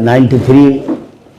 93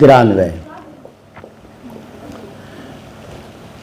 93।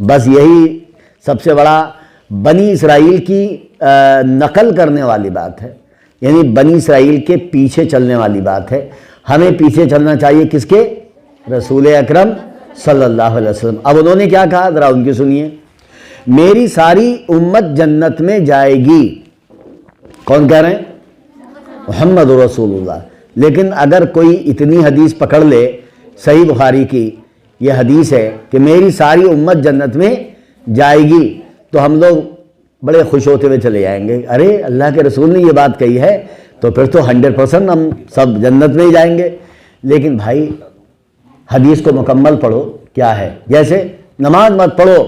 بس یہی سب سے بڑا بنی اسرائیل کی نقل کرنے والی بات ہے، یعنی بنی اسرائیل کے پیچھے چلنے والی بات ہے۔ ہمیں پیچھے چلنا چاہیے کس کے؟ رسول اکرم صلی اللہ علیہ وسلم۔ اب انہوں نے کیا کہا، ذرا ان کی سنیے۔ میری ساری امت جنت میں جائے گی، کون کہہ رہے ہیں؟ محمد رسول اللہ۔ لیکن اگر کوئی اتنی حدیث پکڑ لے، صحیح بخاری کی یہ حدیث ہے کہ میری ساری امت جنت میں جائے گی، تو ہم لوگ بڑے خوش ہوتے ہوئے چلے جائیں گے، ارے اللہ کے رسول نے یہ بات کہی ہے تو پھر تو 100% ہم سب جنت میں ہی جائیں گے۔ لیکن بھائی حدیث کو مکمل پڑھو، کیا ہے؟ جیسے نماز مت پڑھو،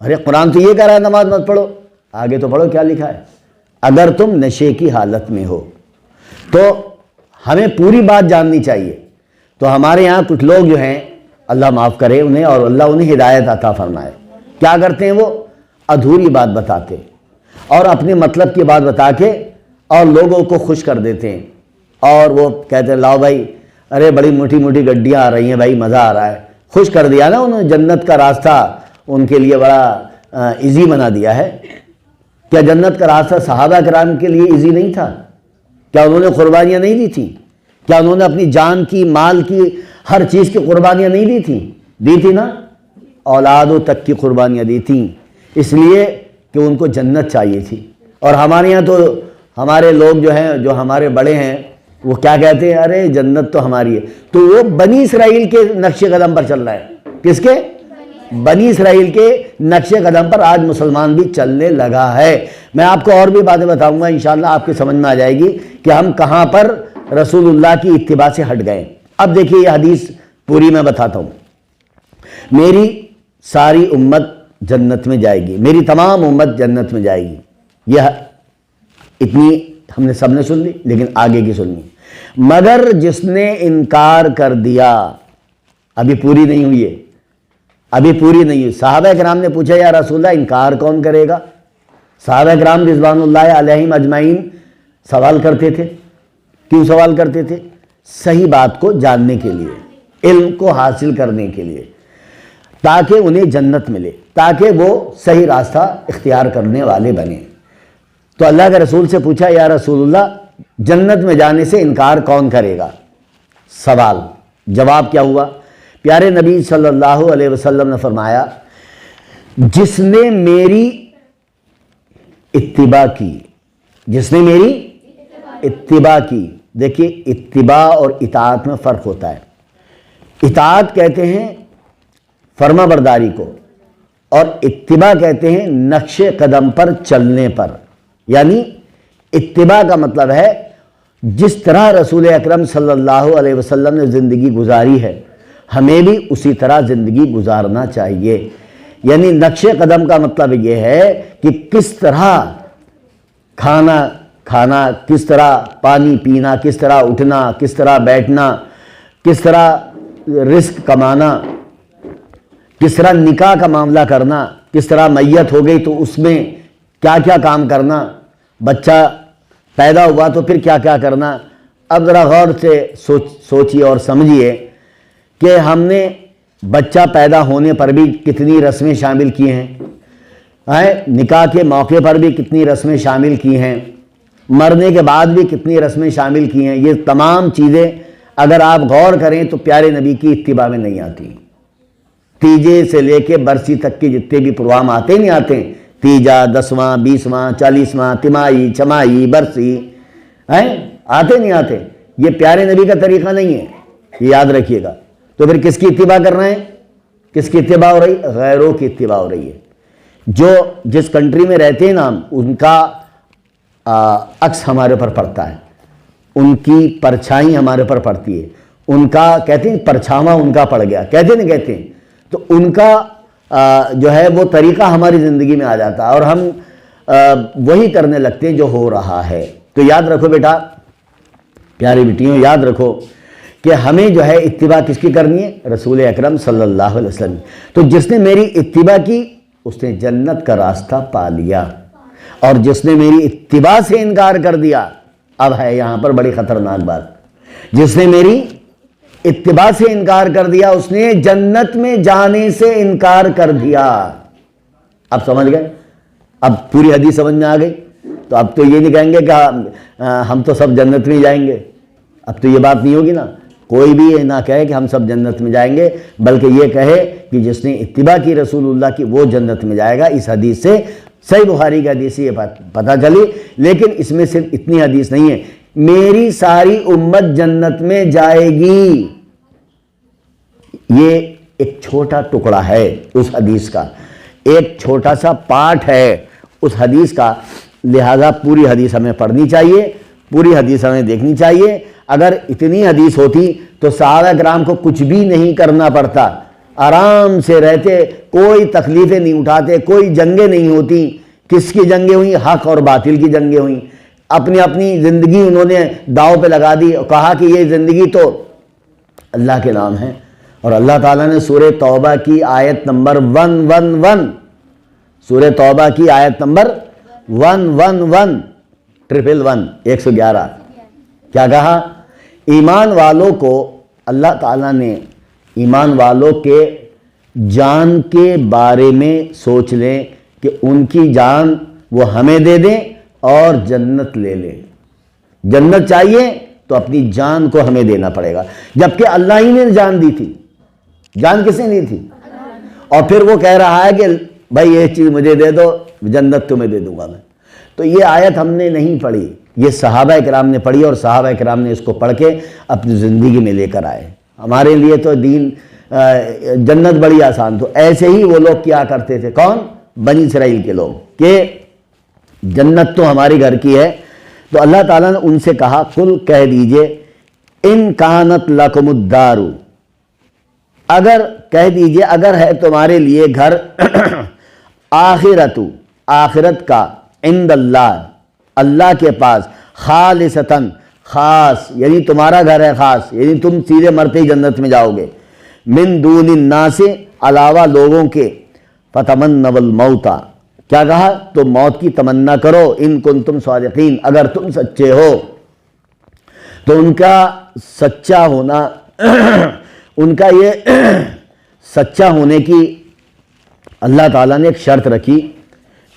ارے قرآن تو یہ کہہ رہا ہے نماز مت پڑھو، آگے تو پڑھو کیا لکھا ہے، اگر تم نشے کی حالت میں ہو۔ تو ہمیں پوری بات جاننی چاہیے۔ تو ہمارے یہاں کچھ لوگ جو ہیں، اللہ معاف کرے انہیں اور اللہ انہیں ہدایت عطا فرمائے، کیا کرتے ہیں؟ وہ ادھوری بات بتاتے اور اپنے مطلب کی بات بتا کے اور لوگوں کو خوش کر دیتے ہیں، اور وہ کہتے ہیں لاؤ بھائی، ارے بڑی موٹی موٹی گڈیاں آ رہی ہیں بھائی، مزہ آ رہا ہے، خوش کر دیا نا انہوں نے، جنت کا راستہ ان کے لیے بڑا ایزی بنا دیا ہے۔ کیا جنت کا راستہ صحابہ کرام کے لیے ایزی نہیں تھا؟ کیا انہوں نے قربانیاں نہیں دی تھیں؟ کیا انہوں نے اپنی جان کی، مال کی، ہر چیز کی قربانیاں نہیں دی تھیں؟ دی تھی نا، اولادوں تک کی قربانیاں دی تھیں، اس لیے کہ ان کو جنت چاہیے تھی۔ اور ہمارے یہاں تو ہمارے لوگ جو ہیں، جو ہمارے بڑے ہیں، وہ کیا کہتے ہیں؟ ارے جنت تو ہماری ہے۔ تو وہ بنی اسرائیل کے نقش قدم پر چل رہا ہے، کس کے؟ بنی اسرائیل کے نقش قدم پر آج مسلمان بھی چلنے لگا ہے۔ میں آپ کو اور بھی باتیں بتاؤں گا، انشاءاللہ آپ کے سمجھ میں آ جائے گی کہ ہم کہاں پر رسول اللہ کی اتباع سے ہٹ گئے۔ اب دیکھیے یہ حدیث پوری میں بتاتا ہوں۔ میری ساری امت جنت میں جائے گی، میری تمام امت جنت میں جائے گی، یہ اتنی ہم نے سب نے سن لی، لیکن آگے کی سننی، مگر جس نے انکار کر دیا، ابھی پوری نہیں ہوئی ہے، ابھی پوری نہیں ہوئی۔ صحابہ کرام نے پوچھا یا رسول اللہ انکار کون کرے گا؟ صحابہ کرام رضوان اللہ علیہم اجمعین سوال کرتے تھے، کیوں سوال کرتے تھے؟ صحیح بات کو جاننے کے لیے، علم کو حاصل کرنے کے لیے، تاکہ انہیں جنت ملے، تاکہ وہ صحیح راستہ اختیار کرنے والے بنے۔ تو اللہ کے رسول سے پوچھا یا رسول اللہ جنت میں جانے سے انکار کون کرے گا؟ سوال، جواب کیا ہوا؟ پیارے نبی صلی اللہ علیہ وسلم نے فرمایا جس نے میری اتباع کی، جس نے میری اتباع کی۔ دیکھیے اتباع اور اطاعت میں فرق ہوتا ہے۔ اطاعت کہتے ہیں فرما برداری کو، اور اتباع کہتے ہیں نقش قدم پر چلنے پر۔ یعنی اتباع کا مطلب ہے جس طرح رسول اکرم صلی اللہ علیہ وسلم نے زندگی گزاری ہے، ہمیں بھی اسی طرح زندگی گزارنا چاہیے۔ یعنی نقش قدم کا مطلب یہ ہے کہ کس طرح کھانا، کس طرح پانی پینا، کس طرح اٹھنا، کس طرح بیٹھنا، کس طرح رزق کمانا، کس طرح نکاح کا معاملہ کرنا، کس طرح میت ہو گئی تو اس میں کیا کیا کام کرنا، بچہ پیدا ہوا تو پھر کیا کیا کرنا۔ اب ذرا غور سے سوچیے اور سمجھیے کہ ہم نے بچہ پیدا ہونے پر بھی کتنی رسمیں شامل کی ہیں، نکاح کے موقع پر بھی کتنی رسمیں شامل کی ہیں، مرنے کے بعد بھی کتنی رسمیں شامل کی ہیں۔ یہ تمام چیزیں اگر آپ غور کریں تو پیارے نبی کی اتباع میں نہیں آتی۔ تیجے سے لے کے برسی تک کے جتنے بھی پروگرام آتے نہیں آتے، تیجا، 10واں، 20واں، 40واں، تمائی، چھمائی، برسی، آتے نہیں آتے، یہ پیارے نبی کا طریقہ نہیں ہے، یہ یاد رکھیے گا۔ تو پھر کس کی اتباع کر رہے ہیں؟ کس کی اتباع ہو رہی؟ غیروں کی اتباع ہو رہی ہے۔ جو جس کنٹری میں رہتے ہیں نا، ان کا عکس ہمارے پر پڑتا ہے، ان کی پرچھائی ہمارے پر پڑتی ہے، ان کا کہتے ہیں پرچھاواں ان کا پڑ گیا، کہتے ہیں تو ان کا جو ہے وہ طریقہ ہماری زندگی میں آ جاتا ہے اور ہم وہی کرنے لگتے ہیں جو ہو رہا ہے۔ تو یاد رکھو بیٹا، پیاری بیٹیوں یاد رکھو کہ ہمیں جو ہے اتباع کس کی کرنی ہے؟ رسول اکرم صلی اللہ علیہ وسلم۔ تو جس نے میری اتباع کی اس نے جنت کا راستہ پا لیا، اور جس نے میری اتباع سے انکار کر دیا، اب ہے یہاں پر بڑی خطرناک بات، جس نے میری اتباع سے انکار کر دیا، اس نے جنت میں جانے سے انکار کر دیا۔ اب سمجھ گئے؟ اب پوری حدیث سمجھ میں آ گئی؟ تو اب تو یہ نہیں کہیں گے کہ ہم تو سب جنت میں جائیں گے، اب تو یہ بات نہیں ہوگی نا، کوئی بھی یہ نہ کہے کہ ہم سب جنت میں جائیں گے، بلکہ یہ کہے کہ جس نے اتباع کی رسول اللہ کی وہ جنت میں جائے گا۔ اس حدیث سے صحیح بخاری کی حدیث سے یہ پتہ چلی، لیکن اس میں صرف اتنی حدیث نہیں ہے، میری ساری امت جنت میں جائے گی، یہ ایک چھوٹا ٹکڑا ہے اس حدیث کا، ایک چھوٹا سا پارٹ ہے اس حدیث کا، لہذا پوری حدیث ہمیں پڑھنی چاہیے، پوری حدیث ہمیں دیکھنی چاہیے۔ اگر اتنی حدیث ہوتی تو صحابہ کرام کو کچھ بھی نہیں کرنا پڑتا، آرام سے رہتے، کوئی تکلیفیں نہیں اٹھاتے، کوئی جنگیں نہیں ہوتی۔ کس کی جنگیں ہوئیں؟ حق اور باطل کی جنگیں ہوئیں، اپنی اپنی زندگی انہوں نے داؤ پہ لگا دی اور کہا کہ یہ زندگی تو اللہ کے نام ہے۔ اور اللہ تعالیٰ نے سورہ توبہ کی آیت نمبر 111، سورہ توبہ کی آیت نمبر 111 111 کیا کہا؟ ایمان والوں کو اللہ تعالیٰ نے ایمان والوں کے جان کے بارے میں سوچ لیں کہ ان کی جان وہ ہمیں دے دیں اور جنت لے لیں۔ جنت چاہیے تو اپنی جان کو ہمیں دینا پڑے گا، جبکہ اللہ ہی نے جان دی تھی۔ جان کس نے دی تھی؟ اور پھر وہ کہہ رہا ہے کہ بھائی یہ چیز مجھے دے دو، جنت تمہیں دے دوں گا میں۔ تو یہ آیت ہم نے نہیں پڑھی، یہ صحابہ کرام نے پڑھی، اور صحابہ کرام نے اس کو پڑھ کے اپنی زندگی میں لے کر آئے۔ ہمارے لیے تو دین جنت بڑی آسان، تو ایسے ہی وہ لوگ کیا کرتے تھے، کون؟ بنی اسرائیل کے لوگ، کہ جنت تو ہمارے گھر کی ہے۔ تو اللہ تعالیٰ نے ان سے کہا، قل کہہ دیجئے، ان کانت لکم الدار، اگر کہہ دیجئے اگر ہے تمہارے لیے گھر، آخرت کا، عند اللہ، اللہ کے پاس، خالصتاً، خاص، یعنی تمہارا گھر ہے خاص، یعنی تم سیدھے مرتے ہی جنت میں جاؤ گے، من دون الناس، علاوہ لوگوں کے، فتمنوا الموت، کیا کہا؟ تو موت کی تمنا کرو، ان کنتم صادقین، اگر تم سچے ہو۔ تو ان کا سچا ہونا ان کا یہ سچا ہونے کی اللہ تعالیٰ نے ایک شرط رکھی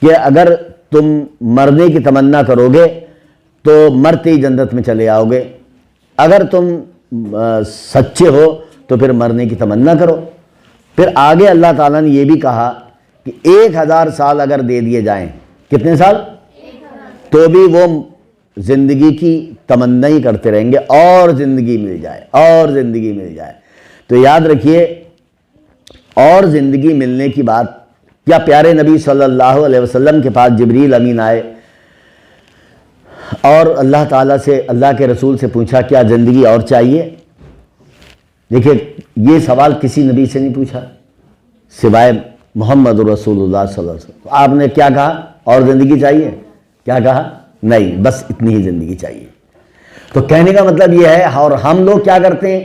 کہ اگر تم مرنے کی تمنا کرو گے تو مرتے ہی جنت میں چلے آؤ گے، اگر تم سچے ہو تو پھر مرنے کی تمنا کرو۔ پھر آگے اللہ تعالیٰ نے یہ بھی کہا کہ 1000 سال اگر دے دیے جائیں، کتنے سال؟ تو بھی وہ زندگی کی تمنا ہی کرتے رہیں گے، اور زندگی مل جائے، اور زندگی مل جائے۔ تو یاد رکھیے، اور زندگی ملنے کی بات، کیا پیارے نبی صلی اللہ علیہ وسلم کے پاس جبریل امین آئے اور اللہ تعالیٰ سے، اللہ کے رسول سے پوچھا کیا زندگی اور چاہیے؟ دیکھیے، یہ سوال کسی نبی سے نہیں پوچھا سوائے محمد رسول اللہ صلی اللہ علیہ وسلم۔ آپ نے کیا کہا؟ اور زندگی چاہیے؟ کیا کہا؟ نہیں، بس اتنی ہی زندگی چاہیے۔ تو کہنے کا مطلب یہ ہے، اور ہم لوگ کیا کرتے ہیں؟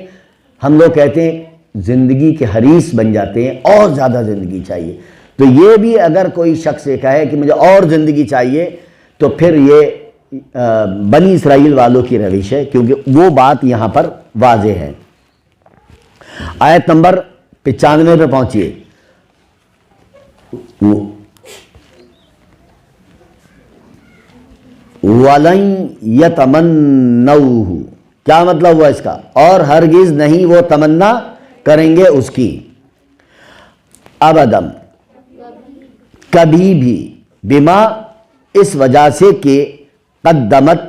ہم لوگ کہتے ہیں زندگی کے حریص بن جاتے ہیں، اور زیادہ زندگی چاہیے۔ تو یہ بھی اگر کوئی شخص یہ کہے کہ مجھے اور زندگی چاہیے، تو پھر یہ بنی اسرائیل والوں کی روش ہے، کیونکہ وہ بات یہاں پر واضح ہے۔ آیت نمبر 95 پہ پہنچیے۔ وَلَن يَتَمَنَّوْهُ، کیا مطلب ہوا اس کا؟ اور ہرگز نہیں وہ تمنا کریں گے اس کی، ابداً، کبھی بھی، بما، اس وجہ سے کہ قدمت،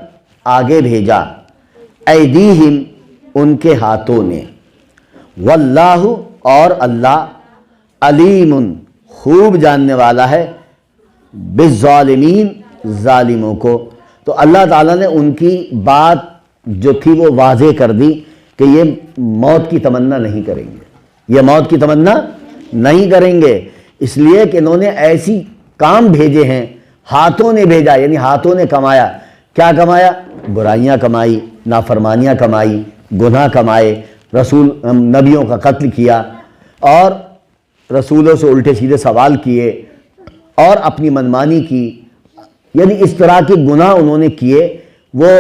آگے بھیجا، ایدیہم، ان کے ہاتھوں نے، واللہ، اور اللہ، علیم، خوب جاننے والا ہے، بالظالمین، ظالموں کو۔ تو اللہ تعالیٰ نے ان کی بات جو تھی وہ واضح کر دی کہ یہ موت کی تمنا نہیں کریں گے، یہ موت کی تمنا نہیں کریں گے، اس لیے کہ انہوں نے ایسی کام بھیجے ہیں، ہاتھوں نے بھیجا، یعنی ہاتھوں نے کمایا۔ کیا کمایا؟ برائیاں کمائی، نافرمانیاں کمائی، گناہ کمائے، نبیوں کا قتل کیا، اور رسولوں سے الٹے سیدھے سوال کیے، اور اپنی منمانی کی، یعنی اس طرح کے گناہ انہوں نے کیے، وہ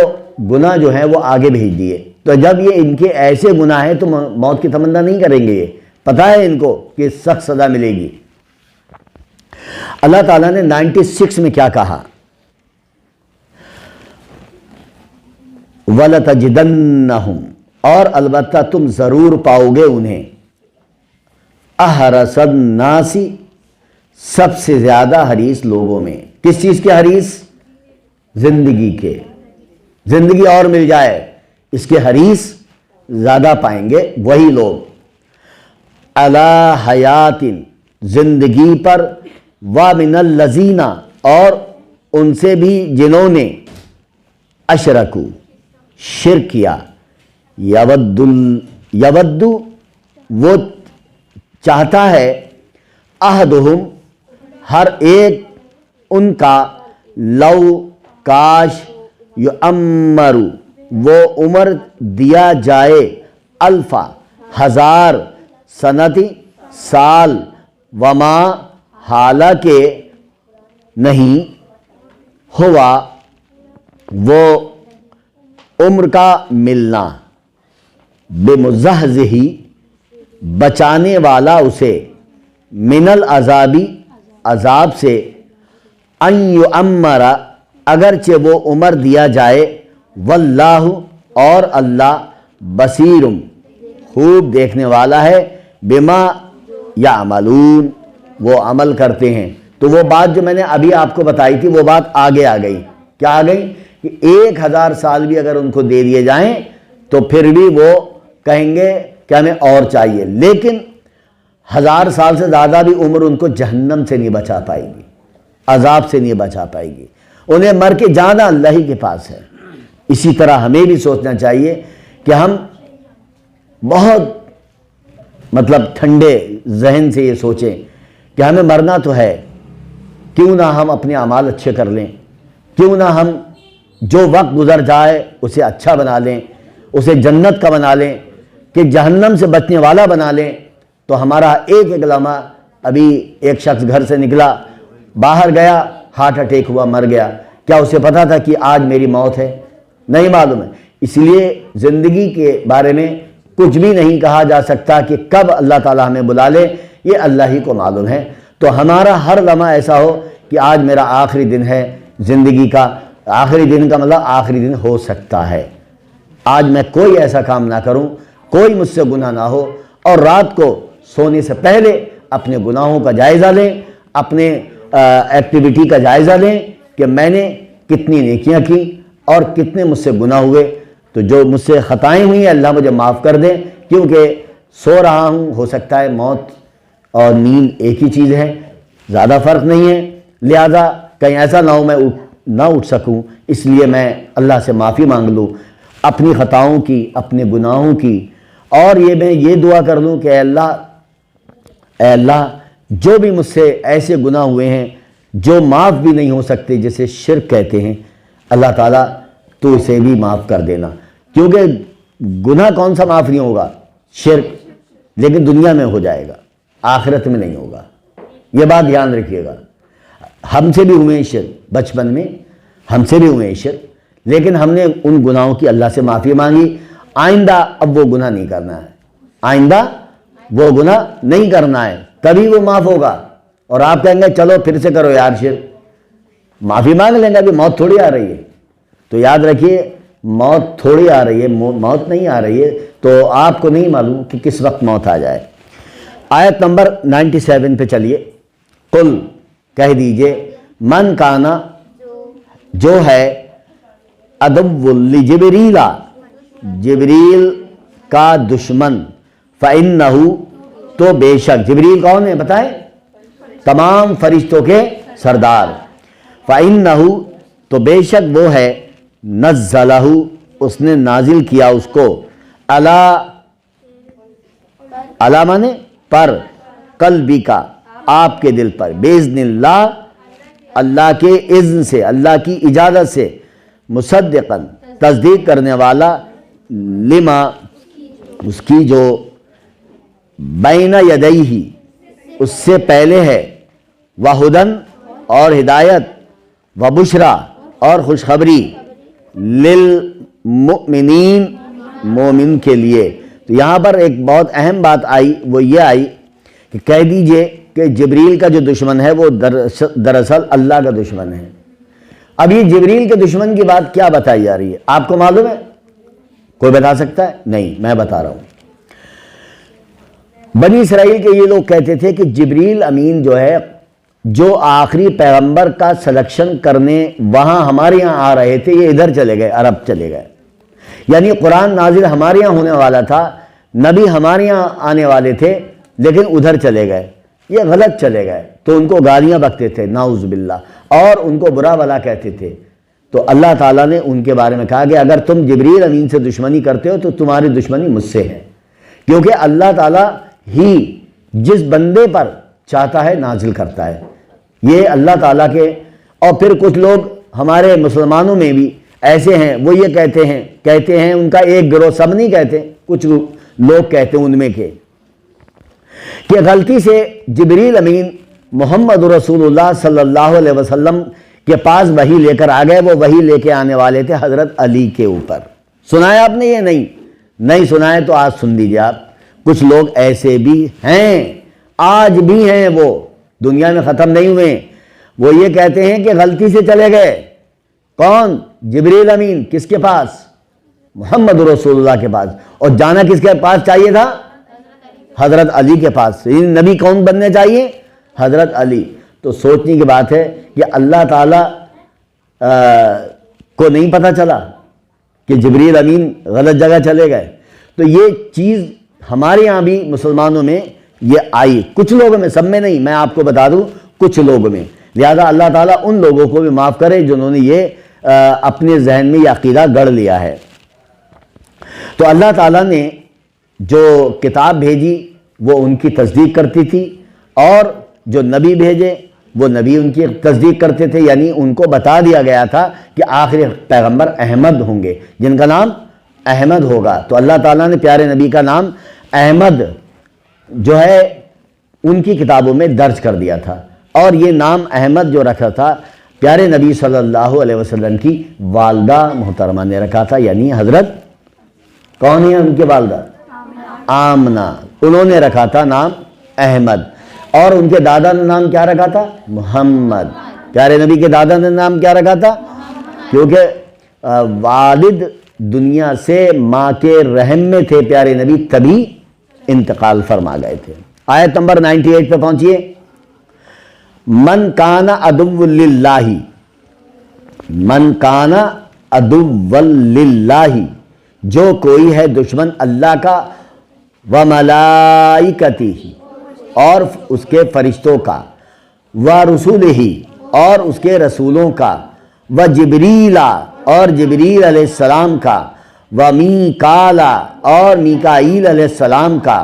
گناہ جو ہیں وہ آگے بھیج دیے۔ تو جب یہ ان کے ایسے گناہ ہیں تو موت کی تمنا نہیں کریں گے، یہ پتہ ہے ان کو کہ سخت سزا ملے گی۔ اللہ تعالیٰ نے 96 میں کیا کہا؟ وَلَتَجِدَنَّهُمْ، اور البتہ تم ضرور پاؤ گے انہیں، احرص الناس، سب سے زیادہ حریص لوگوں میں۔ کس چیز کے حریص؟ زندگی کے، زندگی اور مل جائے اس کے حریص زیادہ پائیں گے وہی لوگ۔ علی حیات، زندگی پر، وَمِنَ الَّذِينَ، اور ان سے بھی جنہوں نے، اشرکو، شرک کیا، یود، وہ چاہتا ہے، احدہم، ہر ایک ان کا، لو، کاش، یعمر، وہ عمر دیا جائے، الفا، ہزار، سنتی، سال، وما، حالانکہ نہیں، ہوا، وہ عمر کا ملنا، بمزحزح، بچانے والا اسے، من العذابی، عذاب سے، ان یعمر، اگرچہ وہ عمر دیا جائے، واللہ، اور اللہ، بصیر، خوب دیکھنے والا ہے، بما یعملون، وہ عمل کرتے ہیں۔ تو وہ بات جو میں نے ابھی آپ کو بتائی تھی وہ بات آگے آ گئی، کیا آ گئی؟ کہ 1000 سال بھی اگر ان کو دے دیے جائیں تو پھر بھی وہ کہیں گے کہ ہمیں اور چاہیے، لیکن 1000 سال سے زیادہ بھی عمر ان کو جہنم سے نہیں بچا پائے گی، عذاب سے نہیں بچا پائے گی، انہیں مر کے جانا اللہ ہی کے پاس ہے۔ اسی طرح ہمیں بھی سوچنا چاہیے کہ ہم بہت ٹھنڈے ذہن سے یہ سوچیں کہ ہمیں مرنا تو ہے، کیوں نہ ہم اپنے اعمال اچھے کر لیں، کیوں نہ ہم جو وقت گزر جائے اسے اچھا بنا لیں، اسے جنت کا بنا لیں، کہ جہنم سے بچنے والا بنا لیں۔ تو ہمارا ایک لمحہ، ابھی ایک شخص گھر سے نکلا، باہر گیا، ہارٹ اٹیک ہوا، مر گیا، کیا اسے پتا تھا کہ آج میری موت ہے؟ نہیں معلوم ہے۔ اس لیے زندگی کے بارے میں کچھ بھی نہیں کہا جا سکتا کہ کب اللہ تعالیٰ ہمیں بلا لے، یہ اللہ ہی کو معلوم ہے۔ تو ہمارا ہر لمحہ ایسا ہو کہ آج میرا آخری دن ہے زندگی کا، آخری دن کا مطلب آخری دن ہو سکتا ہے، آج میں کوئی ایسا کام نہ کروں، کوئی مجھ سے گناہ نہ ہو، اور رات کو سونے سے پہلے اپنے گناہوں کا جائزہ لیں، اپنے ایکٹیویٹی کا جائزہ لیں کہ میں نے کتنی نیکیاں کی اور کتنے مجھ سے گناہ ہوئے۔ تو جو مجھ سے خطائیں ہوئی ہیں اللہ مجھے معاف کر دیں، کیونکہ سو رہا ہوں، ہو سکتا ہے موت اور نیند ایک ہی چیز ہے، زیادہ فرق نہیں ہے، لہذا کہیں ایسا نہ ہو میں نہ اٹھ سکوں، اس لیے میں اللہ سے معافی مانگ لوں اپنی خطاؤں کی، اپنے گناہوں کی، اور میں یہ دعا کر لوں کہ اے اللہ جو بھی مجھ سے ایسے گناہ ہوئے ہیں جو معاف بھی نہیں ہو سکتے، جسے شرک کہتے ہیں، اللہ تعالیٰ تو اسے بھی معاف کر دینا، کیونکہ گناہ کون سا معاف نہیں ہوگا؟ شرک، لیکن دنیا میں ہو جائے گا، آخرت میں نہیں ہوگا، یہ بات دھیان رکھیے گا۔ ہم سے بھی ہوئے شرک، بچپن میں ہم سے بھی ہوئے شرک، لیکن ہم نے ان گناہوں کی اللہ سے معافی مانگی، آئندہ اب وہ گناہ نہیں کرنا ہے، آئندہ وہ گناہ نہیں کرنا ہے، تبھی وہ معاف ہوگا۔ اور آپ کہیں گے چلو پھر سے کرو یار شرک، معافی مانگ لیں گے، ابھی موت تھوڑی آ رہی ہے۔ تو یاد رکھیے موت تھوڑی آ رہی ہے، موت نہیں آ رہی ہے، تو آپ کو نہیں معلوم کہ کس وقت موت آ جائے۔ آیت نمبر 97 پہ چلیے۔ قل، کہہ دیجئے، من کانا، جو ہے، عدو لجبریل، جبریل کا دشمن، فإنہ، تو بے شک، جبریل کون ہے بتائیں؟ تمام فرشتوں کے سردار۔ فإنہ، تو بے شک وہ ہے، نزلہ، اس نے نازل کیا اس کو، علی مانے پر، قلبی کا، آپ کے دل پر، باذن اللہ، اللہ کے اذن سے، اللہ کی اجازت سے، مصدقاً، تصدیق کرنے والا، لما، اس کی جو بین یدیہ، اس سے پہلے ہے، وہدن، اور ہدایت، وبشرا، اور خوشخبری، للمؤمنین، مومن کے لیے۔ تو یہاں پر ایک بہت اہم بات آئی، وہ یہ آئی کہ کہہ دیجئے کہ جبریل کا جو دشمن ہے وہ دراصل اللہ کا دشمن ہے۔ اب یہ جبریل کے دشمن کی بات کیا بتائی جا رہی ہے؟ آپ کو معلوم ہے؟ کوئی بتا سکتا ہے؟ نہیں، میں بتا رہا ہوں۔ بنی اسرائیل کے یہ لوگ کہتے تھے کہ جبریل امین جو ہے، جو آخری پیغمبر کا سلیکشن کرنے وہاں ہمارے یہاں آ رہے تھے، یہ ادھر چلے گئے، عرب چلے گئے۔ یعنی قرآن نازل ہمارے یہاں ہونے والا تھا، نبی ہمارے یہاں آنے والے تھے، لیکن ادھر چلے گئے، یہ غلط چلے گئے۔ تو ان کو گالیاں بکتے تھے نعوذ باللہ، اور ان کو برا بھلا کہتے تھے۔ تو اللہ تعالیٰ نے ان کے بارے میں کہا کہ اگر تم جبریل امین سے دشمنی کرتے ہو تو تمہاری دشمنی مجھ سے ہے، کیونکہ اللہ تعالیٰ ہی جس بندے پر چاہتا ہے نازل کرتا ہے، یہ اللہ تعالیٰ کے۔ اور پھر کچھ لوگ ہمارے مسلمانوں میں بھی ایسے ہیں، وہ یہ کہتے ہیں ان کا ایک گروہ، سب نہیں کہتے، کچھ لوگ کہتے ہیں ان میں کہ غلطی سے جبریل امین محمد رسول اللہ صلی اللہ علیہ وسلم کے پاس وحی لے کر آ گئے۔ وہ وحی لے کے آنے والے تھے حضرت علی کے اوپر۔ سنایا آپ نے؟ یہ نہیں سنائے تو آج سن لیجیے آپ۔ کچھ لوگ ایسے بھی ہیں، آج بھی ہیں، وہ دنیا میں ختم نہیں ہوئے۔ وہ یہ کہتے ہیں کہ غلطی سے چلے گئے۔ کون؟ جبریل امین۔ کس کے پاس؟ محمد رسول اللہ کے پاس۔ اور جانا کس کے پاس چاہیے تھا؟ حضرت علی کے پاس۔ نبی کون بننے چاہیے؟ حضرت علی۔ تو سوچنے کی بات ہے کہ اللہ تعالیٰ کو نہیں پتہ چلا کہ جبریل امین غلط جگہ چلے گئے؟ تو یہ چیز ہمارے یہاں بھی مسلمانوں میں یہ آئی، کچھ لوگوں میں، سب میں نہیں، میں آپ کو بتا دوں کچھ لوگوں میں۔ لہذا اللہ تعالیٰ ان لوگوں کو بھی معاف کرے جنہوں نے یہ اپنے ذہن میں یہ عقیدہ گڑھ لیا ہے۔ تو اللہ تعالیٰ نے جو کتاب بھیجی وہ ان کی تصدیق کرتی تھی، اور جو نبی بھیجے وہ نبی ان کی تصدیق کرتے تھے۔ یعنی ان کو بتا دیا گیا تھا کہ آخری پیغمبر احمد ہوں گے، جن کا نام احمد ہوگا۔ تو اللہ تعالیٰ نے پیارے نبی کا نام احمد جو ہے ان کی کتابوں میں درج کر دیا تھا، اور یہ نام احمد جو رکھا تھا پیارے نبی صلی اللہ علیہ وسلم کی والدہ محترمہ نے رکھا تھا۔ یعنی حضرت کون ہے ان کے والدہ؟ آمنہ۔ انہوں نے رکھا تھا نام احمد، اور ان کے دادا نے نام کیا رکھا تھا؟ محمد۔ پیارے نبی کے دادا نے نام کیا رکھا تھا؟ کیونکہ والد دنیا سے ماں کے رحم میں تھے پیارے نبی، تبھی انتقال فرما گئے تھے۔ آیت نمبر 98 پہ پہنچیے۔ من کان عدو للہ، من کان عدو للہ، جو کوئی ہے دشمن اللہ کا، وملائکتہ، اور اس کے فرشتوں کا، ورسولہ، اور اس کے رسولوں کا، وجبریل، اور جبریل علیہ السلام کا، ومیکال، اور میکائیل علیہ السلام کا،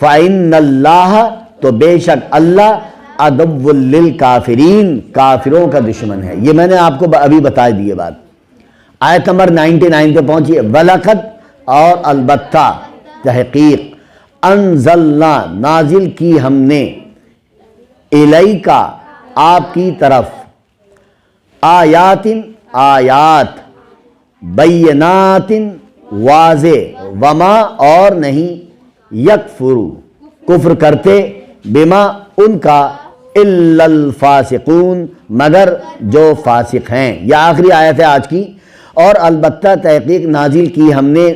فإن اللہ، تو بے شک اللہ، عدو للکافرین، کافروں کا دشمن ہے۔ یہ میں نے آپ کو ابھی بتا دی بات۔ آیت نمبر 99 پہ پہنچیے۔ وَلَقَدْ، اور البتہ، تحقیق، انزلنا، نازل کی ہم نے، الیکا، آپ کی طرف، آیات، آیات، بینات، واضح، وما، اور نہیں، یکفرو، کفر کرتے، بما، ان کا، الا الفاسقون، مگر جو فاسق ہیں۔ یہ آخری آیت ہے آج کی۔ اور البتہ تحقیق نازل کی ہم نے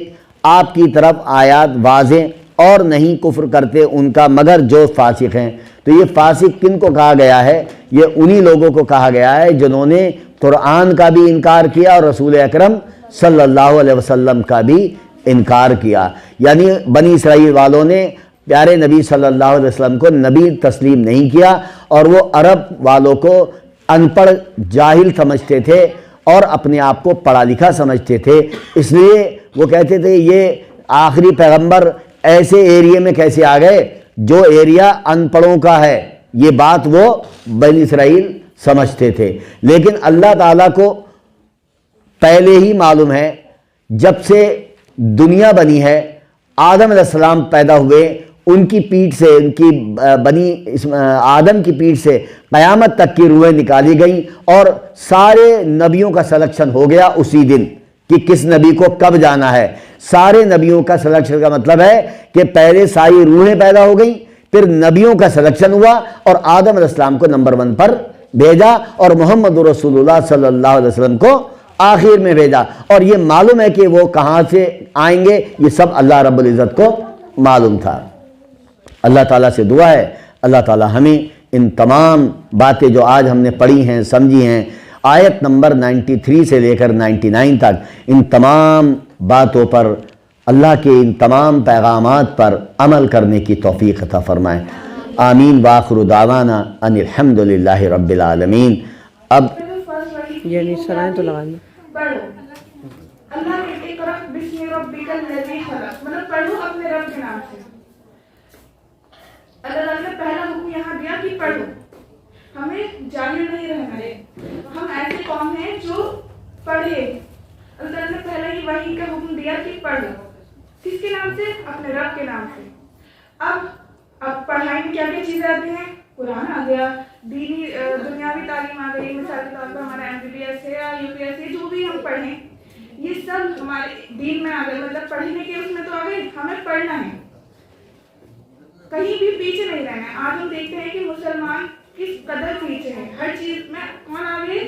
آپ کی طرف آیات واضح، اور نہیں کفر کرتے ان کا مگر جو فاسق ہیں۔ تو یہ فاسق کن کو کہا گیا ہے؟ یہ انہی لوگوں کو کہا گیا ہے جنہوں نے قرآن کا بھی انکار کیا اور رسول اکرم صلی اللہ علیہ وسلم کا بھی انکار کیا۔ یعنی بنی اسرائیل والوں نے پیارے نبی صلی اللہ علیہ وسلم کو نبی تسلیم نہیں کیا، اور وہ عرب والوں کو ان پڑھ جاہل سمجھتے تھے اور اپنے آپ کو پڑھا لکھا سمجھتے تھے۔ اس لیے وہ کہتے تھے یہ آخری پیغمبر ایسے ایریے میں کیسے آ گئے جو ایریا ان پڑھوں کا ہے۔ یہ بات وہ بنی اسرائیل سمجھتے تھے، لیکن اللہ تعالیٰ کو پہلے ہی معلوم ہے، جب سے دنیا بنی ہے، آدم علیہ السلام پیدا ہوئے، ان کی پیٹھ سے، ان کی بنی آدم کی پیٹھ سے قیامت تک کی روحیں نکالی گئیں، اور سارے نبیوں کا سلیکشن ہو گیا اسی دن، کہ کس نبی کو کب جانا ہے. سارے نبیوں کا سلیکشن کا مطلب ہے کہ پہلے ساری روحیں پیدا ہو گئیں، پھر نبیوں کا سلیکشن ہوا اور آدم علیہ السلام کو نمبر 1 پر بھیجا اور محمد رسول اللہ صلی اللہ علیہ وسلم کو آخر میں بھیجا. اور یہ معلوم ہے کہ وہ کہاں سے آئیں گے، یہ سب اللہ رب العزت کو معلوم تھا. اللہ تعالیٰ سے دعا ہے اللہ تعالیٰ ہمیں ان تمام باتیں جو آج ہم نے پڑھی ہیں، سمجھی ہیں، آیت نمبر 93 سے لے کر 99 تک، ان تمام باتوں پر، اللہ کے ان تمام پیغامات پر عمل کرنے کی توفیق عطا فرمائیں. آمین. وآخر دعوانا ان الحمد للہ رب العالمین. اب یعنی سرائیں تو لگا لیں. پڑھو اللہ نے اقرأ بسم ربک الذی خلق، مطلب پڑھو اپنے رب کے نام سے. اللہ تعالیٰ نے پہلا حکم یہاں دیا کہ پڑھو. ہمیں جاہل نہیں رہنا ہے، ہم ایسے قوم ہیں جو پڑھے. اللہ تعالیٰ نے پہلا ہی وحی کا حکم دیا کہ پڑھو. کس کے نام سے؟ اپنے رب کے نام سے. اب پڑھائی میں کیا کیا چیزیں آتی ہیں؟ قرآن آ گیا، دینی دنیاوی تعلیم آ گئی، مثال کے طور پر ہمارا MBBS ہے یا UPS ہے، جو بھی ہم پڑھیں یہ سب ہمارے دین میں آ گئے. مطلب پڑھنے کے اس میں تو آ گئی، ہمیں پڑھنا ہے، کہیں بھی پیچھے نہیں رہنا ہے. آج ہم دیکھتے ہیں کہ مسلمان کس قدر پیچھے ہیں. ہر چیز میں کون آگے؟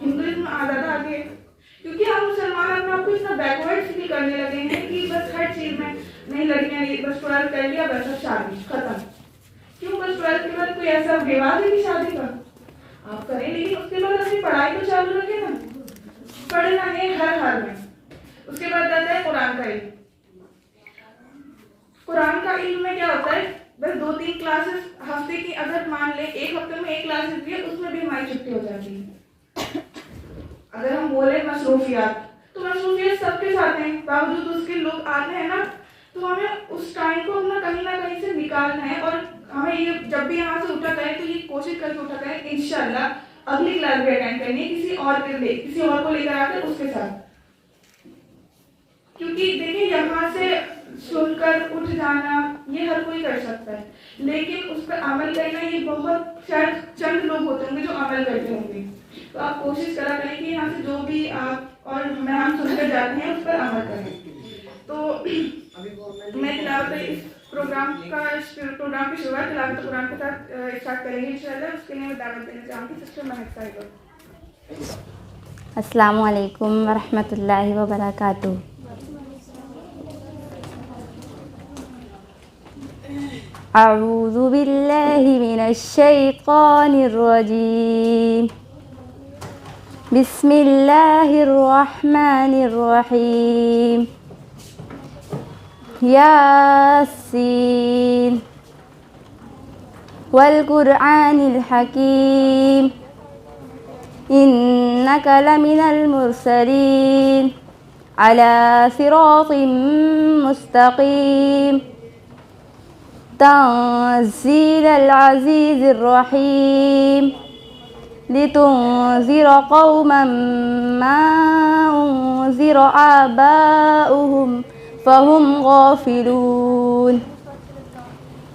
ہندوازم زیادہ آگے، کیونکہ ہم مسلمان اپنے آپ کو اتنا بیکورڈ فیل کرنے لگے ہیں کہ بس ہر چیز میں نہیں، لڑکیاں بس 12 کر لیا بس اب شادی ختم. کیوں؟ بس 12 کے بعد کوئی ایسا رواج ہے کہ شادی کا آپ کریں، لیکن اس کے بعد اپنی پڑھائی تو چالو رکھیں نا. پڑھنا ہے ہر حال میں. اس کے بعد آتا ہے قرآن کا علم. قرآن کا علم میں کیا ہوتا ہے؟ بس 2-3 کلاسز ہفتے کی، اگر مان لیں ایک ہفتے میں 1 کلاسز بھی ہے، اس میں بھی ہماری چھٹی ہو جاتی ہے. اگر ہم بولے مصروفیات، تو مصروفیات سب کے ساتھ ہیں، باوجود اس کے لوگ آتے ہیں نا، تو ہمیں اس ٹائم کو اپنا کہیں نہ کہیں سے نکالنا ہے. اور ہمیں یہ جب بھی یہاں سے اٹھا کرے تو یہ کوشش کر کے اٹھا کرے انشاءاللہ اگلی کلاس بھی اٹینڈ کرنی ہے کسی اور کو لے کر آ کر اس کے ساتھ. کیونکہ دیکھیں یہاں سے سن کر اٹھ جانا یہ ہر کوئی کر سکتا ہے، لیکن اس پر عمل کرنا یہ بہت شاید چند لوگ ہوتے ہوں گے جو عمل کرتے ہوں گے. تو آپ کوشش کرا کریں کہ یہاں سے جو بھی آپ اور ہم سن کر جاتے ہیں اس پر عمل کریں. تو میں تلاوت اس پروگرام کی شروعات تلاوت قرآن کے ساتھ اسٹارٹ کریں گے انشاءاللہ. اس کے لیے میں دعوت دینا چاہوں گی سسٹر مہک صاحبہ. السلام علیکم ورحمۃ اللہ وبرکاتہ. اعوذ باللہ من الشیطان الرجیم. بسم اللہ الرحمن الرحیم. یاسین والقرآن الحکیم انک لمن المرسلین علی صراط مستقیم تنزیل العزیز الرحیم لتنذر قوما ما انذر آباؤهم فهم غافلون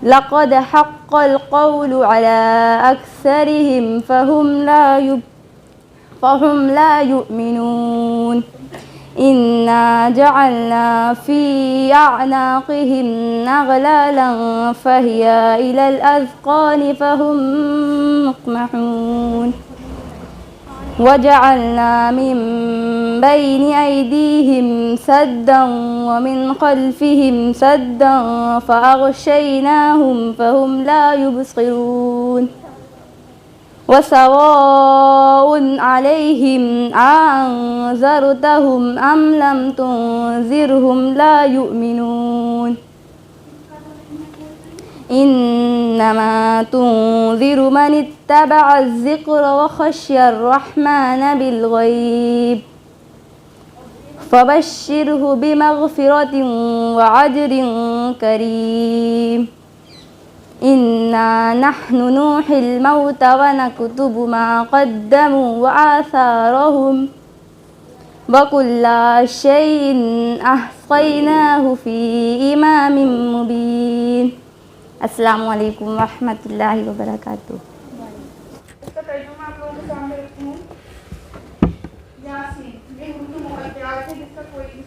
لقد حق القول على أكثرهم فهم لا يؤمنون إنا جعلنا في أعناقهم نغلالا فهي إلى الأذقان فهم مقمحون وجعلنا من بين أيديهم سدا ومن خلفهم سدا فأغشيناهم فهم لا يبصرون وسواء عليهم أنذرتهم أم لم تنذرهم لا يؤمنون إنما تنذر من اتبع الذكر وخشي الرحمن بالغيب فبشره بمغفرة وأجر كريم. إنا نحن نحيي الموتى ونكتب ما قدموا وآثارهم وكل شيء أحصيناه في إمام مبين. السلام علیکم ورحمۃ اللہ وبرکاتہ. اس کا ترجمہ آپ لوگوں کے سامنے رکھتی ہوں. یاسین یہ اردو مقدمات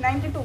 92।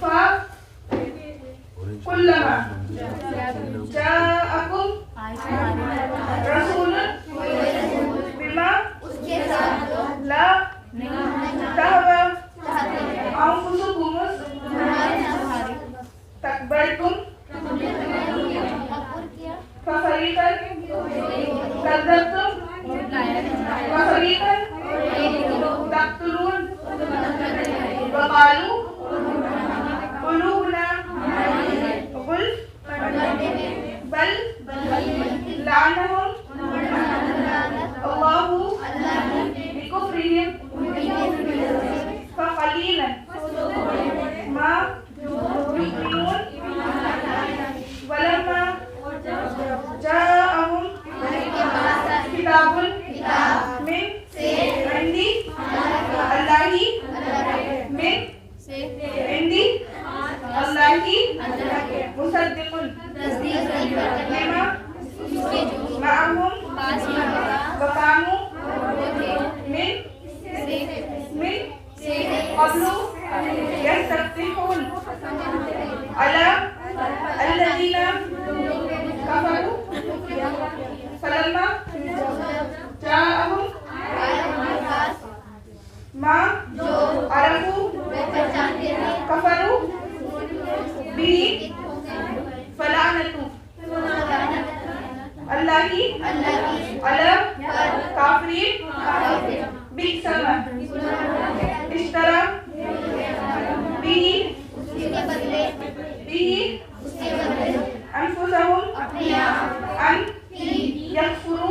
fa kullama ja'akum rasulun bima la tahwa anfusukum takbartum fafariqan kadzabtum fafariqan taqtulun wa qalu qulubuna qul bal la'anahum Allahu bikufrihim faqalilan ma yu'minun walamma ja'ahum kitabun min indi Allahi min indi Allahi musaddiqun lima ma'ahum wa kanu min qablu yastaftihun ala alladhina kafaru falamma ja'ahum ma arafu kafaru bihi fala'natu Allahi ala kafirin bi'sama ishtara bihi anfusahum an yakfuru